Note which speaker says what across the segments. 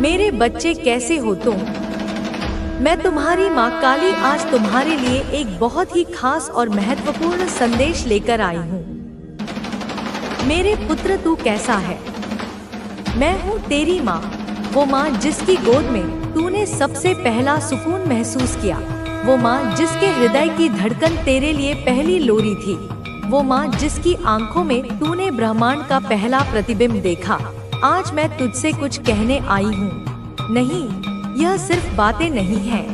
Speaker 1: मेरे बच्चे कैसे हो तुम? मैं तुम्हारी माँ काली आज तुम्हारे लिए एक बहुत ही खास और महत्वपूर्ण संदेश लेकर आई हूँ। मेरे पुत्र तू कैसा है? मैं हूँ तेरी माँ, वो माँ जिसकी गोद में तूने सबसे पहला सुकून महसूस किया, वो माँ जिसके हृदय की धड़कन तेरे लिए पहली लोरी थी, वो माँ जिसकी आंखों में तूने ब्रह्मांड का पहला प्रतिबिंब देखा। आज मैं तुझसे कुछ कहने आई हूँ। नहीं, यह सिर्फ बातें नहीं हैं।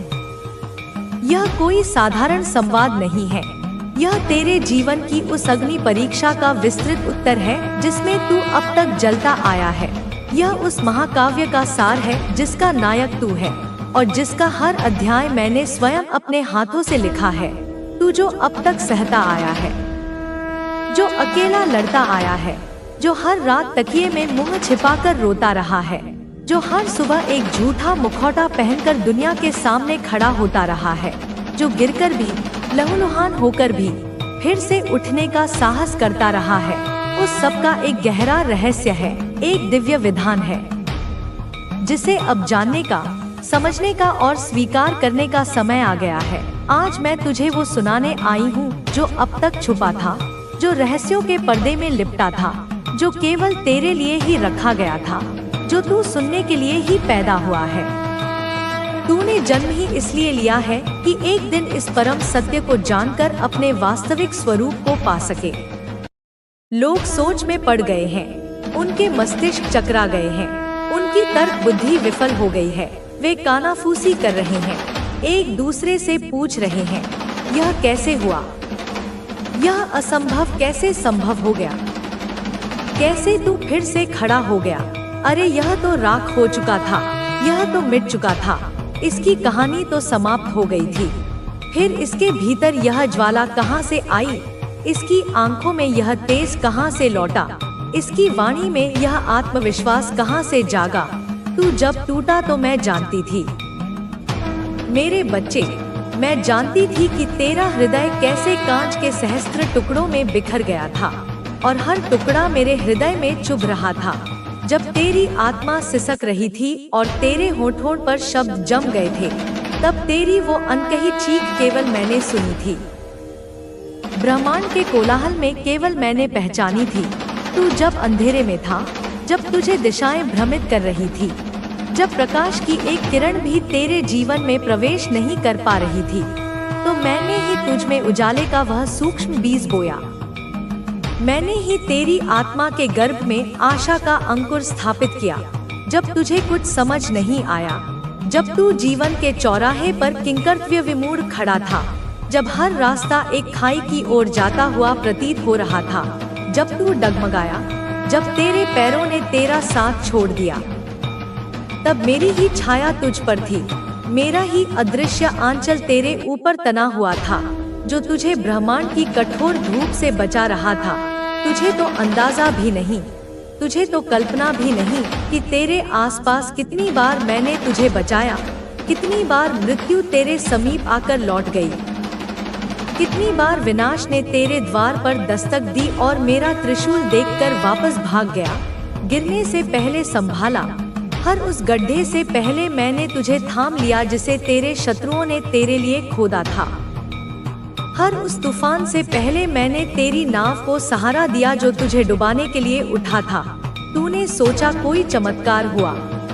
Speaker 1: यह कोई साधारण संवाद नहीं है। यह तेरे जीवन की उस अग्नि परीक्षा का विस्तृत उत्तर है जिसमें तू अब तक जलता आया है। यह उस महाकाव्य का सार है जिसका नायक तू है और जिसका हर अध्याय मैंने स्वयं अपने हाथों से लिखा है। तू जो अब तक सहता आया है, जो अकेला लड़ता आया है, जो हर रात तकिए में मुंह छिपाकर रोता रहा है, जो हर सुबह एक झूठा मुखौटा पहनकर दुनिया के सामने खड़ा होता रहा है, जो गिरकर भी, लहूलुहान होकर भी फिर से उठने का साहस करता रहा है, उस सब का एक गहरा रहस्य है, एक दिव्य विधान है जिसे अब जानने का, समझने का और स्वीकार करने का समय आ गया है। आज मैं तुझे वो सुनाने आई हूँ जो अब तक छुपा था, जो रहस्यों के पर्दे में लिपटा था, जो केवल तेरे लिए ही रखा गया था, जो तू सुनने के लिए ही पैदा हुआ है। तूने जन्म ही इसलिए लिया है कि एक दिन इस परम सत्य को जानकर अपने वास्तविक स्वरूप को पा सके। लोग सोच में पड़ गए हैं, उनके मस्तिष्क चकरा गए हैं, उनकी तर्क बुद्धि विफल हो गई है। वे कानाफूसी कर रहे हैं, एक दूसरे से पूछ रहे हैं, यह कैसे हुआ? यह असंभव कैसे संभव हो गया? कैसे तू फिर से खड़ा हो गया? अरे यह तो राख हो चुका था, यह तो मिट चुका था, इसकी कहानी तो समाप्त हो गई थी। फिर इसके भीतर यह ज्वाला कहाँ से आई? इसकी आंखों में यह तेज कहाँ से लौटा? इसकी वाणी में यह आत्मविश्वास कहाँ से जागा? तू जब टूटा तो मैं जानती थी। मेरे बच्चे, मैं जानती थी कि तेरा हृदय कैसे कांच के सहस्त्र टुकड़ों में बिखर गया था और हर टुकड़ा मेरे हृदय में चुभ रहा था। जब तेरी आत्मा सिसक रही थी और तेरे होठों पर शब्द जम गए थे, तब तेरी वो अनकही चीख केवल मैंने सुनी थी। ब्रह्मांड के कोलाहल में केवल मैंने पहचानी थी। तू जब अंधेरे में था, जब तुझे दिशाएं भ्रमित कर रही थी, जब प्रकाश की एक किरण भी तेरे जीवन में प्रवेश नहीं कर पा रही थी, तो मैंने ही तुझ में उजाले का वह सूक्ष्म बीज बोया। मैंने ही तेरी आत्मा के गर्भ में आशा का अंकुर स्थापित किया। जब तुझे कुछ समझ नहीं आया, जब तू जीवन के चौराहे पर किंकर्तव्य विमूढ़ खड़ा था, जब हर रास्ता एक खाई की ओर जाता हुआ प्रतीत हो रहा था, जब तू डगमगाया, जब तेरे पैरों ने तेरा साथ छोड़ दिया, तब मेरी ही छाया तुझ पर थी। मेरा ही अदृश्य आंचल तेरे ऊपर तना हुआ था, जो तुझे ब्रह्मांड की कठोर धूप से बचा रहा था। तुझे तो अंदाजा भी नहीं, तुझे तो कल्पना भी नहीं कि तेरे आसपास कितनी बार मैंने तुझे बचाया, कितनी बार मृत्यु तेरे समीप आकर लौट गई, कितनी बार विनाश ने तेरे द्वार पर दस्तक दी और मेरा त्रिशूल देखकर वापस भाग गया। गिरने से पहले संभाला, हर उस गड्ढे से पहले मैंने तुझे थाम लिया जिसे तेरे शत्रुओं ने तेरे लिए खोदा था। हर उस तूफान से पहले मैंने तेरी नाव को सहारा दिया जो तुझे डुबाने के लिए उठा था। तूने सोचा कोई चमत्कार हुआ,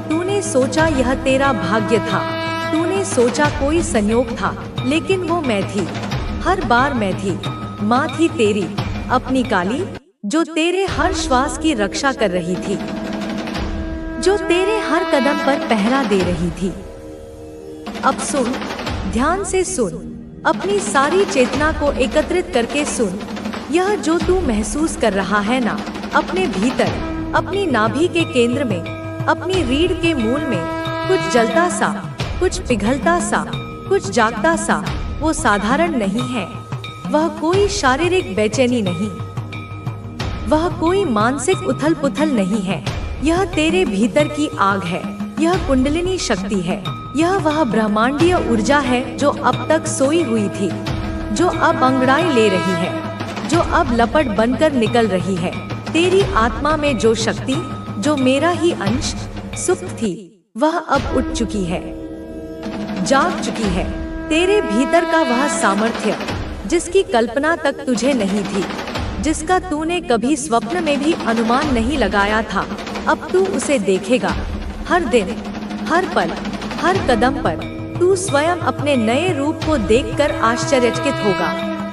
Speaker 1: तूने सोचा यह तेरा भाग्य था, तूने सोचा कोई संयोग था, लेकिन वो मैं थी। हर बार मैं थी, माँ थी तेरी, अपनी काली, जो तेरे हर श्वास की रक्षा कर रही थी, जो तेरे हर कदम पर पहरा दे रही थी। अब सुन, ध्यान से सुन, अपनी सारी चेतना को एकत्रित करके सुन। यह जो तू महसूस कर रहा है ना, अपने भीतर, अपनी नाभि के केंद्र में, अपनी रीढ़ के मूल में, कुछ जलता सा, कुछ पिघलता सा, कुछ जागता सा, वो साधारण नहीं है। वह कोई शारीरिक बेचैनी नहीं, वह कोई मानसिक उथल पुथल नहीं है। यह तेरे भीतर की आग है, यह कुंडलिनी शक्ति है, यह वह ब्रह्मांडीय ऊर्जा है जो अब तक सोई हुई थी, जो अब अंगड़ाई ले रही है, जो अब लपट बनकर निकल रही है। तेरी आत्मा में जो शक्ति, जो मेरा ही अंश, सुप्त थी, वह अब उठ चुकी है, जाग चुकी है। तेरे भीतर का वह सामर्थ्य जिसकी कल्पना तक तुझे नहीं थी, जिसका तूने कभी स्वप्न में भी अनुमान नहीं लगाया था, अब तू उसे देखेगा। हर दिन, हर पल, हर कदम पर तू स्वयं अपने नए रूप को देखकर आश्चर्यचकित होगा।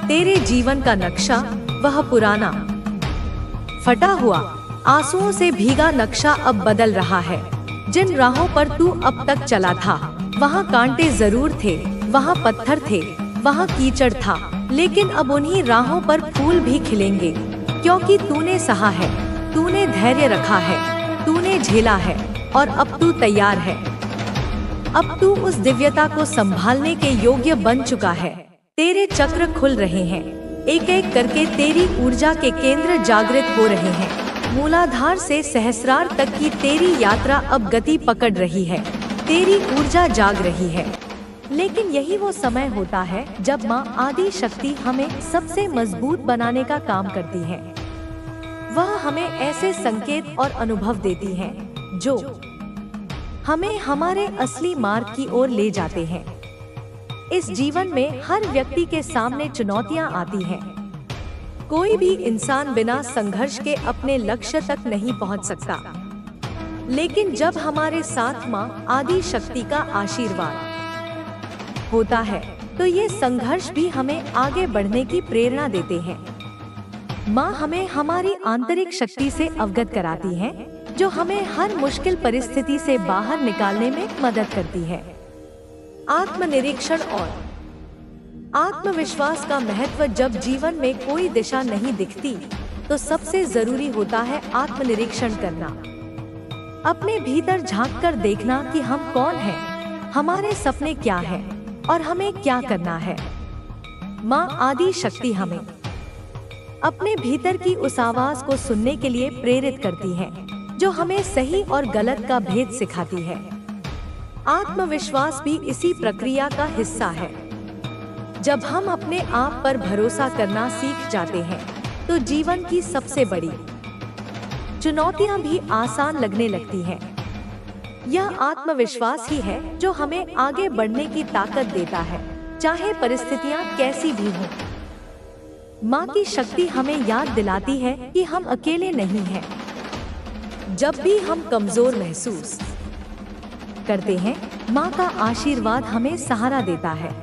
Speaker 1: तेरे जीवन का नक्शा, वह पुराना, फटा हुआ, आंसुओं से भीगा नक्शा अब बदल रहा है। जिन राहों पर तू अब तक चला था, वहाँ कांटे जरूर थे, वहाँ पत्थर थे, वहाँ कीचड़ था, लेकिन अब उन्हीं राहों पर फूल भी खिलेंगे, क्योंकि तूने सहा है, तूने धैर्य रखा है, तूने झेला है, और अब तू तैयार है। अब तू उस दिव्यता को संभालने के योग्य बन चुका है। तेरे चक्र खुल रहे हैं, एक एक करके तेरी ऊर्जा के केंद्र जागृत हो रहे हैं। मूलाधार से सहस्रार तक की तेरी यात्रा अब गति पकड़ रही है, तेरी ऊर्जा जाग रही है। लेकिन यही वो समय होता है जब माँ आदि शक्ति हमें सबसे मजबूत बनाने का काम करती है। वह हमें ऐसे संकेत और अनुभव देती है जो हमें हमारे असली मार्ग की ओर ले जाते हैं। इस जीवन में हर व्यक्ति के सामने चुनौतियां आती हैं। कोई भी इंसान बिना संघर्ष के अपने लक्ष्य तक नहीं पहुंच सकता। लेकिन जब हमारे साथ माँ आदि शक्ति का आशीर्वाद होता है, तो ये संघर्ष भी हमें आगे बढ़ने की प्रेरणा देते हैं। माँ हमें हमारी आंतरिक शक्ति से अवगत कराती है, जो हमें हर मुश्किल परिस्थिति से बाहर निकालने में मदद करती है। आत्मनिरीक्षण और आत्मविश्वास का महत्व। जब जीवन में कोई दिशा नहीं दिखती, तो सबसे जरूरी होता है आत्मनिरीक्षण करना। अपने भीतर झांककर देखना कि हम कौन हैं, हमारे सपने क्या हैं, और हमें क्या करना है। माँ आदि शक्ति हमें अपने भीतर की उस आवाज को सुनने के लिए प्रेरित करती है, जो हमें सही और गलत का भेद सिखाती है। आत्मविश्वास भी इसी प्रक्रिया का हिस्सा है। जब हम अपने आप पर भरोसा करना सीख जाते हैं, तो जीवन की सबसे बड़ी चुनौतियां भी आसान लगने लगती हैं। यह आत्मविश्वास ही है जो हमें आगे बढ़ने की ताकत देता है, चाहे परिस्थितियां कैसी भी हों। माँ की शक्ति हमें याद दिलाती है कि हम अकेले नहीं हैं। जब भी हम कमजोर महसूस करते हैं, माँ का आशीर्वाद हमें सहारा देता है।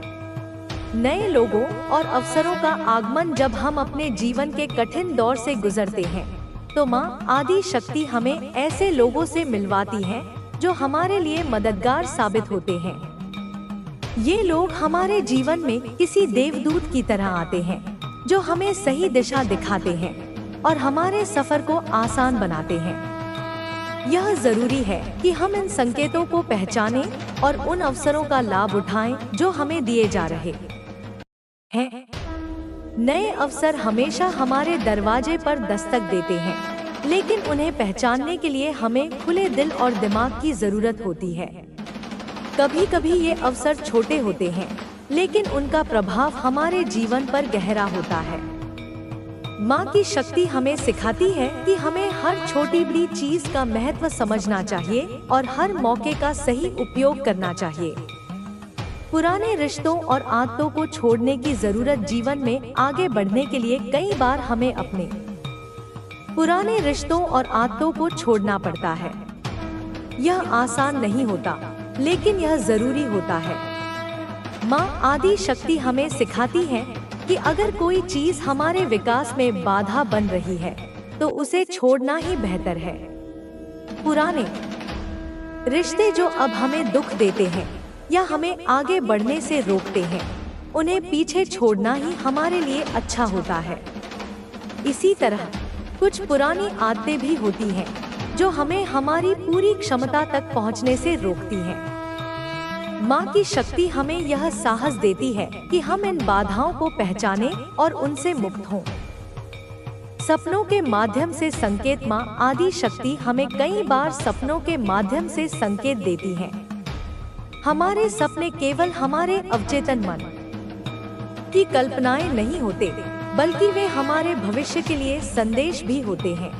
Speaker 1: नए लोगों और अवसरों का आगमन। जब हम अपने जीवन के कठिन दौर से गुजरते हैं, तो माँ आदि शक्ति हमें ऐसे लोगों से मिलवाती है जो हमारे लिए मददगार साबित होते हैं। ये लोग हमारे जीवन में किसी देवदूत की तरह आते हैं, जो हमें सही दिशा दिखाते हैं और हमारे सफर को आसान बनाते हैं। यह जरूरी है कि हम इन संकेतों को पहचानें और उन अवसरों का लाभ उठाएं जो हमें दिए जा रहे हैं। नए अवसर हमेशा हमारे दरवाजे पर दस्तक देते हैं, लेकिन उन्हें पहचानने के लिए हमें खुले दिल और दिमाग की जरूरत होती है। कभी कभी ये अवसर छोटे होते हैं, लेकिन उनका प्रभाव हमारे जीवन पर गहरा होता है। माँ की शक्ति हमें सिखाती है कि हमें हर छोटी बड़ी चीज का महत्व समझना चाहिए और हर मौके का सही उपयोग करना चाहिए। पुराने रिश्तों और आदतों को छोड़ने की जरूरत। जीवन में आगे बढ़ने के लिए कई बार हमें अपने पुराने रिश्तों और आदतों को छोड़ना पड़ता है। यह आसान नहीं होता, लेकिन यह जरूरी होता है। माँ आदि शक्ति हमें सिखाती है कि अगर कोई चीज हमारे विकास में बाधा बन रही है, तो उसे छोड़ना ही बेहतर है। पुराने रिश्ते जो अब हमें दुख देते हैं या हमें आगे बढ़ने से रोकते हैं, उन्हें पीछे छोड़ना ही हमारे लिए अच्छा होता है। इसी तरह कुछ पुरानी आदतें भी होती हैं जो हमें हमारी पूरी क्षमता तक पहुंचने से रोकती हैं। माँ की शक्ति हमें यह साहस देती है कि हम इन बाधाओं को पहचानें और उनसे मुक्त हों। सपनों के माध्यम से संकेत। माँ आदि शक्ति हमें कई बार सपनों के माध्यम से संकेत देती है। हमारे सपने केवल हमारे अवचेतन मन की कल्पनाएं नहीं होते, बल्कि वे हमारे भविष्य के लिए संदेश भी होते हैं।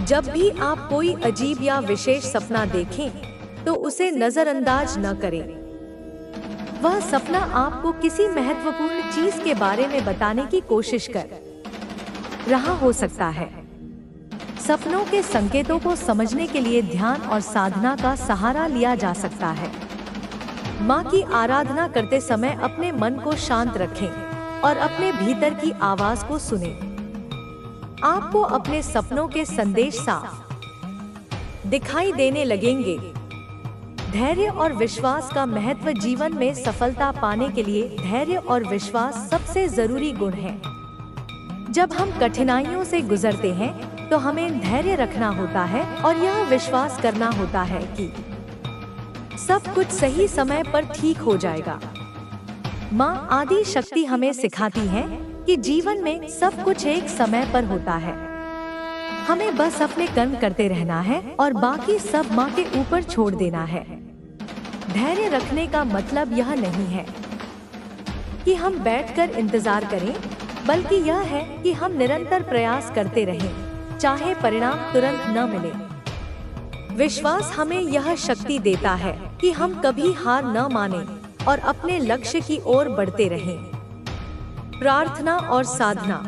Speaker 1: जब भी आप कोई अजीब या विशेष सपना देखें, तो उसे नजरअंदाज न करें। वह सपना आपको किसी महत्वपूर्ण चीज के बारे में बताने की कोशिश कर रहा हो सकता है। सपनों के संकेतों को समझने के लिए ध्यान और साधना का सहारा लिया जा सकता है। माँ की आराधना करते समय अपने मन को शांत रखें और अपने भीतर की आवाज को सुनें। आपको अपने सपनों के संदेश साफ दिखाई देने लगेंगे। धैर्य और विश्वास का महत्व। जीवन में सफलता पाने के लिए धैर्य और विश्वास सबसे जरूरी गुण है। जब हम कठिनाइयों से गुजरते हैं तो हमें धैर्य रखना होता है और यह विश्वास करना होता है कि सब कुछ सही समय पर ठीक हो जाएगा। माँ आदि शक्ति हमें सिखाती है कि जीवन में सब कुछ एक समय पर होता है। हमें बस अपने कर्म करते रहना है और बाकी सब माँ के ऊपर छोड़ देना है। धैर्य रखने का मतलब यह नहीं है कि हम बैठकर इंतजार करें, बल्कि यह है कि हम निरंतर प्रयास करते रहें, चाहे परिणाम तुरंत न मिले। विश्वास हमें यह शक्ति देता है कि हम कभी हार न मानें और अपने लक्ष्य की ओर बढ़ते रहें। प्रार्थना और साधना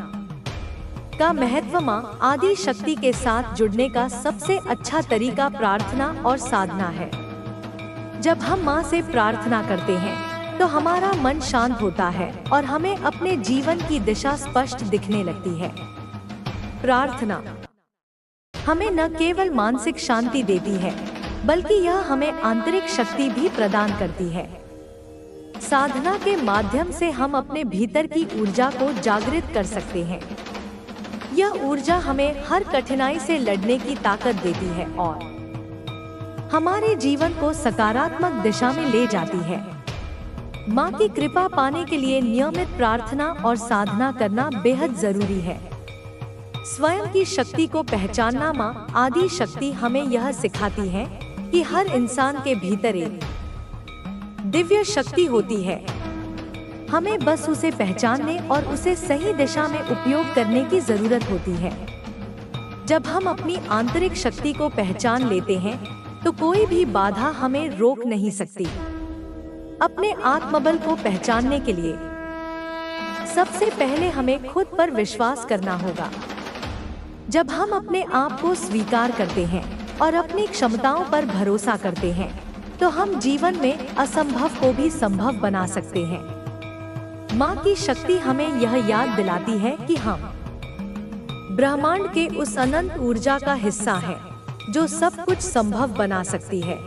Speaker 1: का महत्व। माँ आदि शक्ति के साथ जुड़ने का सबसे अच्छा तरीका प्रार्थना और साधना है। जब हम माँ से प्रार्थना करते हैं तो हमारा मन शांत होता है और हमें अपने जीवन की दिशा स्पष्ट दिखने लगती है। प्रार्थना हमें न केवल मानसिक शांति देती है, बल्कि यह हमें आंतरिक शक्ति भी प्रदान करती है। साधना के माध्यम से हम अपने भीतर की ऊर्जा को जागृत कर सकते हैं। यह ऊर्जा हमें हर कठिनाई से लड़ने की ताकत देती है और हमारे जीवन को सकारात्मक दिशा में ले जाती है। माँ की कृपा पाने के लिए नियमित प्रार्थना और साधना करना बेहद जरूरी है। स्वयं की शक्ति को पहचानना। माँ आदि शक्ति हमें यह सिखाती है कि हर इंसान के भीतर एक दिव्य शक्ति होती है। हमें बस उसे पहचानने और उसे सही दिशा में उपयोग करने की जरूरत होती है। जब हम अपनी आंतरिक शक्ति को पहचान लेते हैं तो कोई भी बाधा हमें रोक नहीं सकती। अपने आत्मबल को पहचानने के लिए सबसे पहले हमें खुद पर विश्वास करना होगा। जब हम अपने आप को स्वीकार करते हैं और अपनी क्षमताओं पर भरोसा करते हैं तो हम जीवन में असंभव को भी संभव बना सकते हैं। माँ की शक्ति हमें यह याद दिलाती है कि हम ब्रह्मांड के उस अनंत ऊर्जा का हिस्सा हैं, जो सब कुछ संभव बना सकती है।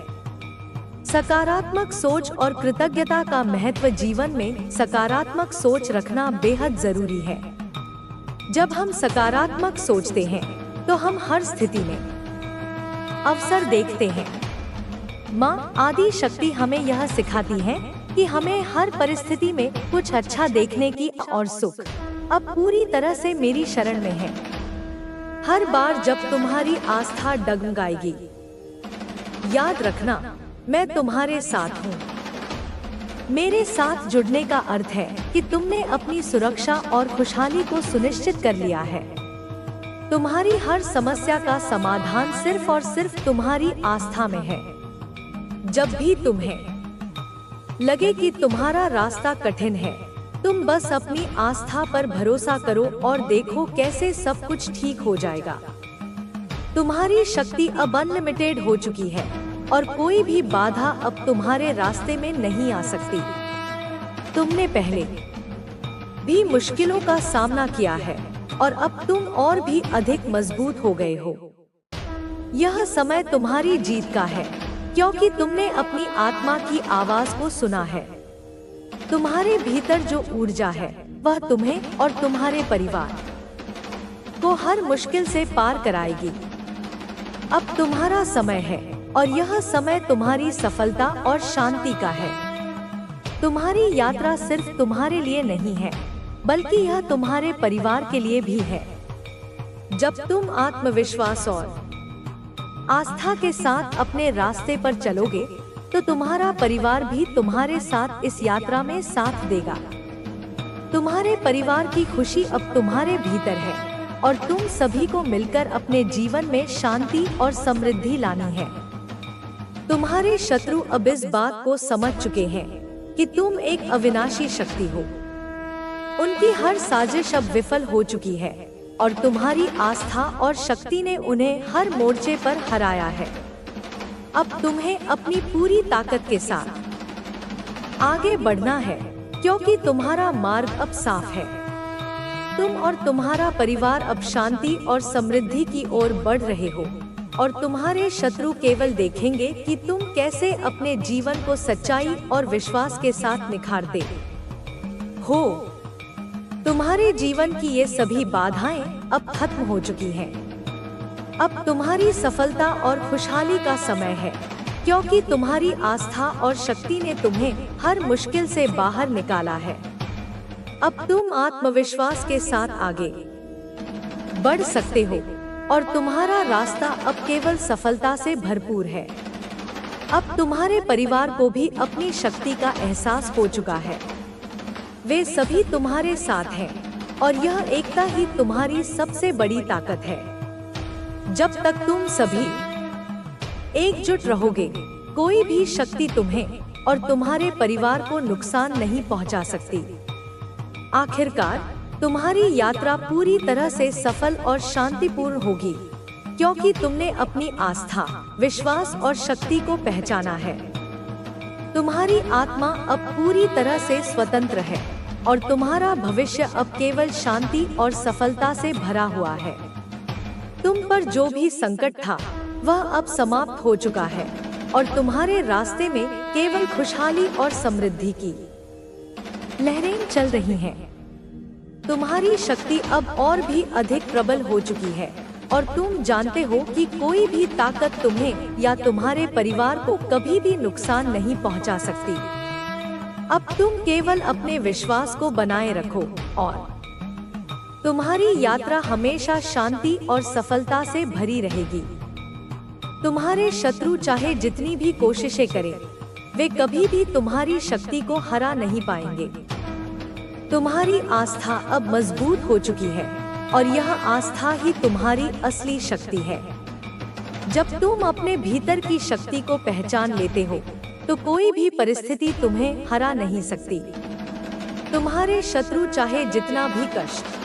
Speaker 1: सकारात्मक सोच और कृतज्ञता का महत्व। जीवन में सकारात्मक सोच रखना बेहद जरूरी है। जब हम सकारात्मक सोचते हैं तो हम हर स्थिति में अवसर देखते हैं। माँ आदि शक्ति हमें यह सिखाती है कि हमें हर परिस्थिति में कुछ अच्छा देखने की और सुख अब पूरी तरह से मेरी शरण में है। हर बार जब तुम्हारी आस्था डगमगाएगी, याद रखना मैं तुम्हारे साथ हूँ। मेरे साथ जुड़ने का अर्थ है कि तुमने अपनी सुरक्षा और खुशहाली को सुनिश्चित कर लिया है। तुम्हारी हर समस्या का समाधान सिर्फ और सिर्फ तुम्हारी आस्था में है। जब भी तुम्हें लगे कि तुम्हारा रास्ता कठिन है, तुम बस अपनी आस्था पर भरोसा करो और देखो कैसे सब कुछ ठीक हो जाएगा। तुम्हारी शक्ति अब अनलिमिटेड हो चुकी है और कोई भी बाधा अब तुम्हारे रास्ते में नहीं आ सकती। तुमने पहले भी मुश्किलों का सामना किया है और अब तुम और भी अधिक मजबूत हो गए हो। यह समय तुम्हारी जीत का है, क्योंकि तुमने अपनी आत्मा की आवाज को सुना है। तुम्हारे भीतर जो ऊर्जा है वह तुम्हें और तुम्हारे परिवार को हर मुश्किल से पार कराएगी। अब तुम्हारा समय है और यह समय तुम्हारी सफलता और शांति का है। तुम्हारी यात्रा सिर्फ तुम्हारे लिए नहीं है, बल्कि यह तुम्हारे परिवार के लिए भी है। जब तुम आत्मविश्वास और आस्था के साथ अपने रास्ते पर चलोगे, तो तुम्हारा परिवार भी तुम्हारे साथ इस यात्रा में साथ देगा। तुम्हारे परिवार की खुशी अब तुम्हारे भीतर है और तुम सभी को मिलकर अपने जीवन में शांति और समृद्धि लानी है। तुम्हारे शत्रु अब इस बात को समझ चुके हैं कि तुम एक अविनाशी शक्ति हो। उनकी हर साजिश अब विफल हो चुकी है और तुम्हारी आस्था और शक्ति ने उन्हें हर मोर्चे पर हराया है। अब तुम्हें अपनी पूरी ताकत के साथ आगे बढ़ना है, क्योंकि तुम्हारा मार्ग अब साफ है। तुम और तुम्हारा परिवार अब शांति और समृद्धि की ओर बढ़ रहे हो और तुम्हारे शत्रु केवल देखेंगे कि तुम कैसे अपने जीवन को सच्चाई और विश्वास के साथ निखारते हो। तुम्हारे जीवन की ये सभी बाधाएं अब खत्म हो चुकी हैं। अब तुम्हारी सफलता और खुशहाली का समय है, क्योंकि तुम्हारी आस्था और शक्ति ने तुम्हें हर मुश्किल से बाहर निकाला है। अब तुम आत्मविश्वास के साथ आगे बढ़ सकते हो और तुम्हारा रास्ता अब केवल सफलता से भरपूर है। अब तुम्हारे परिवार को भी अपनी शक्ति का एहसास हो चुका है। वे सभी तुम्हारे साथ हैं और यह एकता ही तुम्हारी सबसे बड़ी ताकत है। जब तक तुम सभी एकजुट रहोगे, कोई भी शक्ति तुम्हें और तुम्हारे परिवार को नुकसान नहीं पहुंचा सकती। आखिरकार तुम्हारी यात्रा पूरी तरह से सफल और शांतिपूर्ण होगी, क्योंकि तुमने अपनी आस्था, विश्वास और शक्ति को पहचाना है। तुम्हारी आत्मा अब पूरी तरह से स्वतंत्र है और तुम्हारा भविष्य अब केवल शांति और सफलता से भरा हुआ है। तुम पर जो भी संकट था वह अब समाप्त हो चुका है और तुम्हारे रास्ते में केवल खुशहाली और समृद्धि की लहरें चल रही हैं। तुम्हारी शक्ति अब और भी अधिक प्रबल हो चुकी है और तुम जानते हो कि कोई भी ताकत तुम्हें या तुम्हारे परिवार को कभी भी नुकसान नहीं पहुंचा सकती। अब तुम केवल अपने विश्वास को बनाए रखो और तुम्हारी यात्रा हमेशा शांति और सफलता से भरी रहेगी। तुम्हारे शत्रु चाहे जितनी भी कोशिशें करें, वे कभी भी तुम्हारी शक्ति को हरा नहीं पाएंगे। तुम्हारी आस्था अब मजबूत हो चुकी है और यह आस्था ही तुम्हारी असली शक्ति है। जब तुम अपने भीतर की शक्ति को पहचान लेते हो, तो कोई भी परिस्थिति तुम्हें हरा नहीं सकती। तुम्हारे शत्रु चाहे जितना भी कष्ट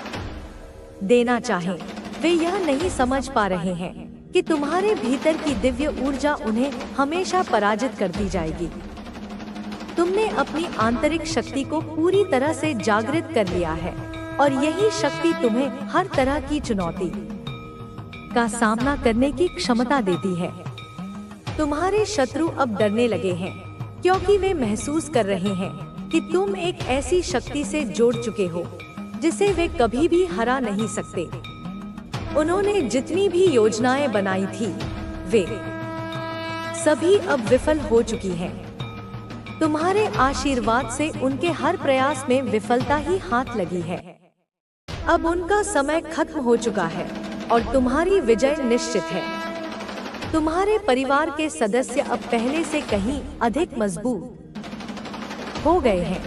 Speaker 1: देना चाहें, वे यह नहीं समझ पा रहे हैं कि तुम्हारे भीतर की दिव्य ऊर्जा उन्हें हमेशा पराजित करती जाएगी। तुमने अपनी आंतरिक शक्ति को पूरी तरह से जागृत कर लिया है और यही शक्ति तुम्हें हर तरह की चुनौती का सामना करने की क्षमता देती है। तुम्हारे शत्रु अब डरने लगे हैं, क्योंकि वे महसूस कर रहे हैं कि तुम एक ऐसी शक्ति से जुड़ चुके हो जिसे वे कभी भी हरा नहीं सकते। उन्होंने जितनी भी योजनाएं बनाई थी, वे सभी अब विफल हो चुकी हैं। तुम्हारे आशीर्वाद से उनके हर प्रयास में विफलता ही हाथ लगी है। अब उनका समय खत्म हो चुका है और तुम्हारी विजय निश्चित है। तुम्हारे परिवार के सदस्य अब पहले से कहीं अधिक मजबूत हो गए हैं।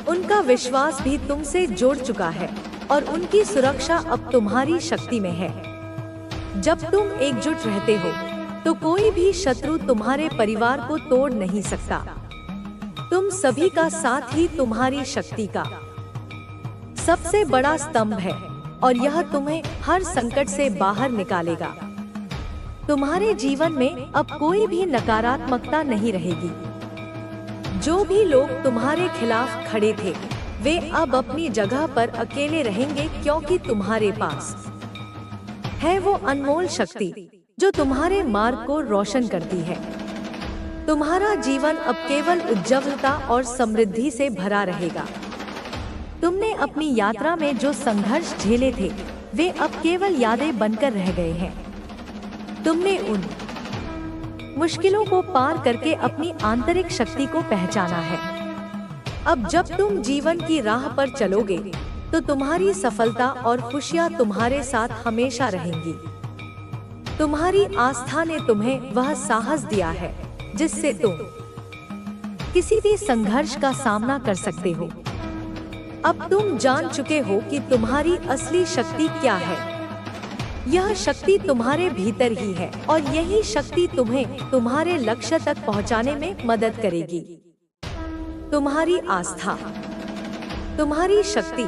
Speaker 1: उनका विश्वास भी तुमसे जुड़ चुका है और उनकी सुरक्षा अब तुम्हारी शक्ति में है। जब तुम एकजुट रहते हो, तो कोई भी शत्रु तुम्हारे परिवार को तोड़ नहीं सकता। तुम सभी का साथ ही तुम्हारी शक्ति का सबसे बड़ा स्तंभ है और यह तुम्हें हर संकट से बाहर निकालेगा। तुम्हारे जीवन में अब कोई भी नकारात्मकता नहीं रहेगी। जो भी लोग तुम्हारे खिलाफ खड़े थे, वे अब अपनी जगह पर अकेले रहेंगे, क्योंकि तुम्हारे पास है वो अनमोल शक्ति जो तुम्हारे मार्ग को रोशन करती है। तुम्हारा जीवन अब केवल उज्ज्वलता और समृद्धि से भरा रहेगा। तुमने अपनी यात्रा में जो संघर्ष झेले थे, वे अब केवल यादें बनकर रह गए हैं। तुमने उन मुश्किलों को पार करके अपनी आंतरिक शक्ति को पहचाना है। अब जब तुम जीवन की राह पर चलोगे, तो तुम्हारी सफलता और खुशियां तुम्हारे साथ हमेशा रहेंगी। तुम्हारी आस्था ने तुम्हें वह साहस दिया है जिससे तुम किसी भी संघर्ष का सामना कर सकते हो। अब तुम जान चुके हो कि तुम्हारी असली शक्ति क्या है। यह शक्ति तुम्हारे भीतर ही है और यही शक्ति तुम्हें तुम्हारे लक्ष्य तक पहुंचाने में मदद करेगी। तुम्हारी आस्था, तुम्हारी शक्ति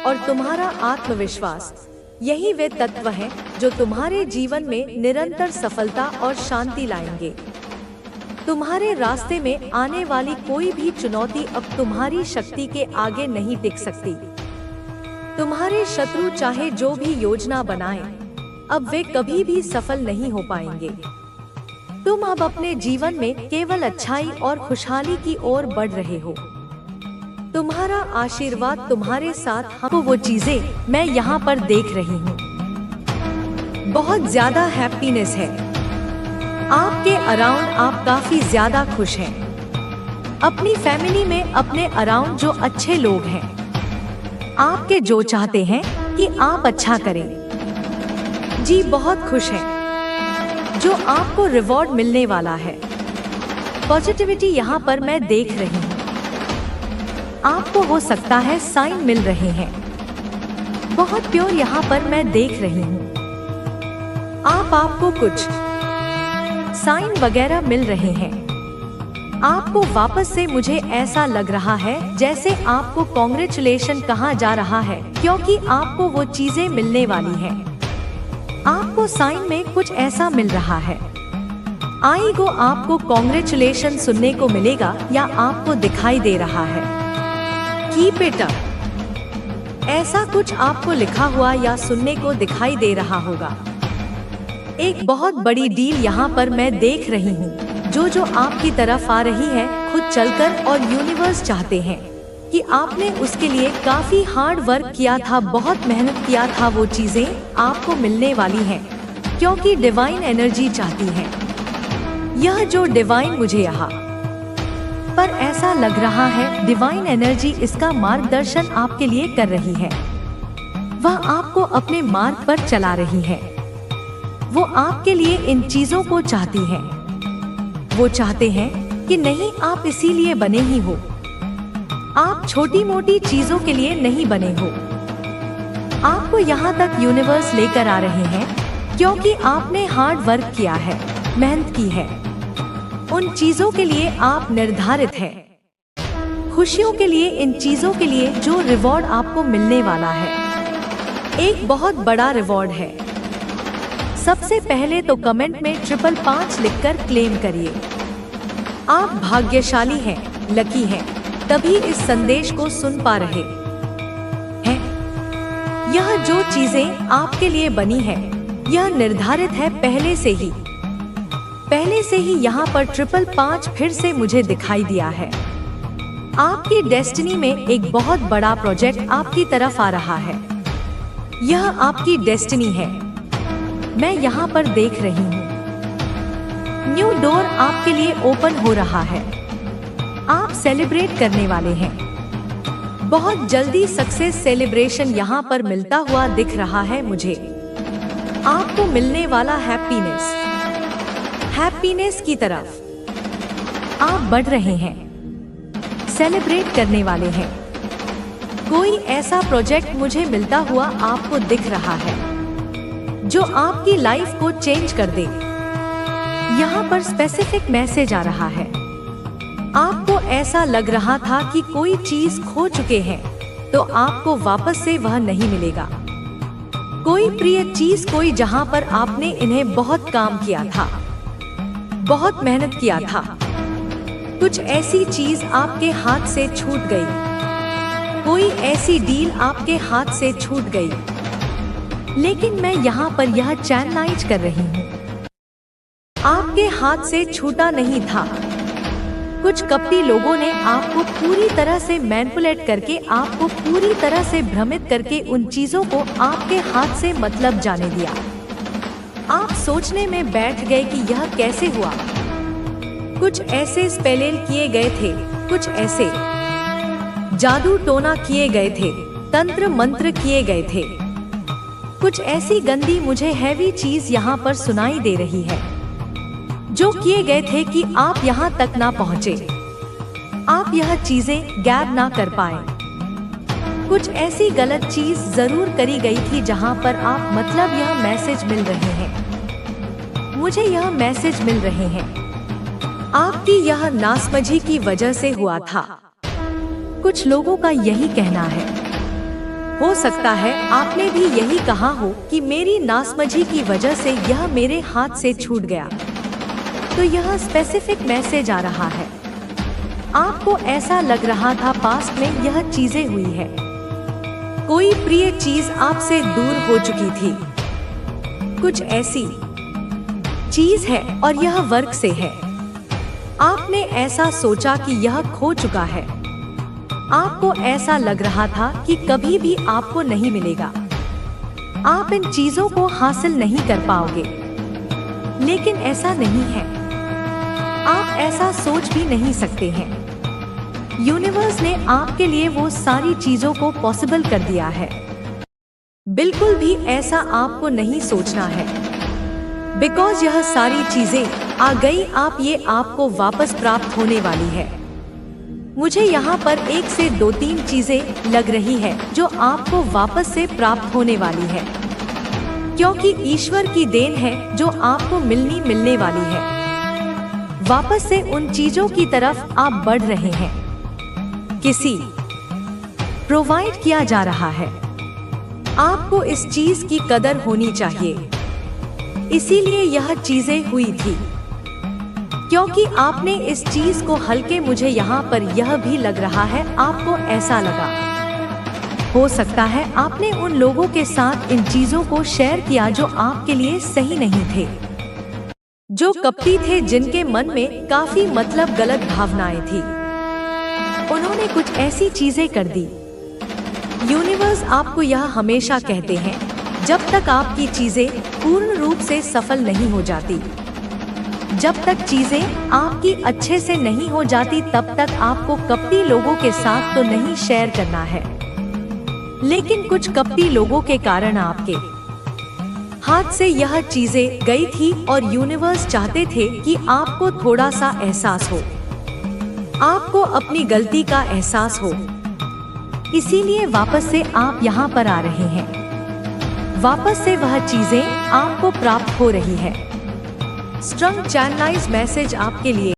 Speaker 1: और तुम्हारा आत्मविश्वास, यही वे तत्व हैं जो तुम्हारे जीवन में निरंतर सफलता और शांति लाएंगे। तुम्हारे रास्ते में आने वाली कोई भी चुनौती अब तुम्हारी शक्ति के आगे नहीं टिक सकती। तुम्हारे शत्रु चाहे जो भी योजना बनाएं, अब वे कभी भी सफल नहीं हो पाएंगे। तुम अब अपने जीवन में केवल अच्छाई और खुशहाली की ओर बढ़ रहे हो। तुम्हारा आशीर्वाद तुम्हारे साथ हमको वो चीजें मैं यहाँ पर देख रही हूँ। बहुत ज्यादा हैप्पीनेस है आपके अराउंड, आप काफी ज्यादा खुश हैं। अपनी फैमिली में अपने अराउंड जो अच्छे लोग हैं, आपके जो चाहते हैं कि आप अच्छा करें, जी बहुत खुश हैं। जो आपको रिवॉर्ड मिलने वाला है, पॉजिटिविटी यहाँ पर मैं देख रही हूँ। आपको हो सकता है साइन मिल रहे हैं, बहुत प्योर यहाँ पर मैं देख रही हूँ। आपको कुछ साइन वगैरह मिल रहे हैं। आपको वापस से मुझे ऐसा लग रहा है जैसे आपको कॉन्ग्रेचुलेशन कहा जा रहा है, क्योंकि आपको वो चीजें मिलने वाली हैं। आपको साइन में कुछ ऐसा मिल रहा है। आईगो आपको कॉन्ग्रेचुलेशन सुनने को मिलेगा या आपको दिखाई दे रहा है। कीप इट अप, ऐसा कुछ आपको लिखा हुआ या सुनने को दिखाई दे रहा होगा। एक बहुत बड़ी डील यहाँ पर मैं देख रही हूँ, जो आपकी तरफ आ रही है खुद चलकर, और यूनिवर्स चाहते हैं कि आपने उसके लिए काफी हार्ड वर्क किया था, बहुत मेहनत किया था। वो चीजें आपको मिलने वाली हैं, क्योंकि डिवाइन एनर्जी चाहती है। यह जो डिवाइन मुझे यहाँ पर ऐसा लग रहा है, डिवाइन एनर्जी इसका मार्गदर्शन आपके लिए कर रही है। वह आपको अपने मार्ग पर चला रही है। वो आपके लिए इन चीजों को चाहती है। वो चाहते हैं कि नहीं, आप इसीलिए बने ही हो। आप छोटी मोटी चीजों के लिए नहीं बने हो। आपको यहाँ तक यूनिवर्स लेकर आ रहे हैं, क्योंकि आपने हार्ड वर्क किया है, मेहनत की है। उन चीजों के लिए आप निर्धारित हैं। खुशियों के लिए, इन चीजों के लिए जो रिवॉर्ड आपको मिलने वाला है, एक बहुत बड़ा रिवॉर्ड है। सबसे पहले तो कमेंट में 555 लिखकर क्लेम करिए। आप भाग्यशाली हैं, लकी हैं, तभी इस संदेश को सुन पा रहे हैं। यह जो चीजें आपके लिए बनी है, यह निर्धारित है पहले से ही। यहाँ पर 555 फिर से मुझे दिखाई दिया है। आपकी डेस्टिनी में एक बहुत बड़ा प्रोजेक्ट आपकी तरफ आ रहा है। यह आपकी डेस्टिनी है, मैं यहाँ पर देख रही हूँ। न्यू डोर आपके लिए ओपन हो रहा है। आप सेलिब्रेट करने वाले हैं। बहुत जल्दी सक्सेस सेलिब्रेशन यहाँ पर मिलता हुआ दिख रहा है मुझे। आपको मिलने वाला हैप्पीनेस की तरफ आप बढ़ रहे हैं, सेलिब्रेट करने वाले हैं। कोई ऐसा प्रोजेक्ट मुझे मिलता हुआ आपको दिख रहा है जो आपकी लाइफ को चेंज कर दे। यहाँ पर स्पेसिफिक मैसेज आ रहा है। आपको ऐसा लग रहा था कि कोई चीज खो चुके हैं, तो आपको वापस से वह नहीं मिलेगा। कोई प्रिय चीज, कोई जहाँ पर आपने इन्हें बहुत काम किया था, बहुत मेहनत किया था, कुछ ऐसी चीज आपके हाथ से छूट गई। कोई ऐसी डील आपके हाथ से छूट गई। लेकिन मैं यहाँ पर यह चैनलाइज कर रही हूँ, आपके हाथ से छूटा नहीं था। कुछ कपटी लोगों ने आपको पूरी तरह से मैनिपुलेट करके, आपको पूरी तरह से भ्रमित करके उन चीजों को आपके हाथ से मतलब जाने दिया। आप सोचने में बैठ गए कि यह कैसे हुआ। कुछ ऐसे स्पेल किए गए थे, कुछ ऐसे जादू टोना किए गए थे, तंत्र मंत्र किए गए थे। कुछ ऐसी गंदी, मुझे हैवी चीज यहाँ पर सुनाई दे रही है, जो किए गए थे कि आप यहाँ तक ना पहुँचे, आप यह चीजें गैब ना कर पाए। कुछ ऐसी गलत चीज जरूर करी गई थी जहां पर आप मतलब यह मैसेज मिल रहे हैं, मुझे यह मैसेज मिल रहे हैं, आपकी यह नासमझी की वजह से हुआ था। कुछ लोगों का यही कहना है। हो सकता है आपने भी यही कहा हो कि मेरी नासमझी की वजह से यह मेरे हाथ से छूट गया। तो यह स्पेसिफिक मैसेज आ रहा है। आपको ऐसा लग रहा था पास्ट में यह चीजें हुई है, कोई प्रिय चीज आपसे दूर हो चुकी थी, कुछ ऐसी चीज है और यह वर्क से है। आपने ऐसा सोचा कि यह खो चुका है, आपको ऐसा लग रहा था कि कभी भी आपको नहीं मिलेगा, आप इन चीजों को हासिल नहीं कर पाओगे। लेकिन ऐसा नहीं है, आप ऐसा सोच भी नहीं सकते हैं। यूनिवर्स ने आपके लिए वो सारी चीजों को पॉसिबल कर दिया है। बिल्कुल भी ऐसा आपको नहीं सोचना है, बिकॉज यह सारी चीजें आ गई, आप ये आपको वापस प्राप्त होने वाली है। मुझे यहाँ पर 1 से 2-3 चीजें लग रही है जो आपको वापस से प्राप्त होने वाली है, क्योंकि ईश्वर की देन है जो आपको मिलने वाली है। वापस से उन चीजों की तरफ आप बढ़ रहे हैं, किसी प्रोवाइड किया जा रहा है। आपको इस चीज की कदर होनी चाहिए, इसीलिए यह चीजें हुई थी, क्योंकि आपने इस चीज को हल्के, मुझे यहाँ पर यह भी लग रहा है आपको ऐसा लगा। हो सकता है आपने उन लोगों के साथ इन चीजों को शेयर किया जो आपके लिए सही नहीं थे, जो कपटी थे, जिनके मन में काफी मतलब गलत भावनाएं थी। उन्होंने कुछ ऐसी चीजें कर दी। यूनिवर्स आपको यह हमेशा कहते हैं, जब तक आपकी चीजें पूर्ण रूप से सफल नहीं हो जाती, जब तक चीजें आपकी अच्छे से नहीं हो जाती, तब तक आपको कपटी लोगों के साथ तो नहीं शेयर करना है। लेकिन कुछ कपटी लोगों के कारण आपके हाथ से यह चीजें गई थी और यूनिवर्स चाहते थे कि आपको थोड़ा सा एहसास हो, आपको अपनी गलती का एहसास हो। इसीलिए वापस से आप यहाँ पर आ रहे हैं, वापस से वह चीजें आपको प्राप्त हो रही है। स्ट्रंग चैनलाइज मैसेज आपके लिए।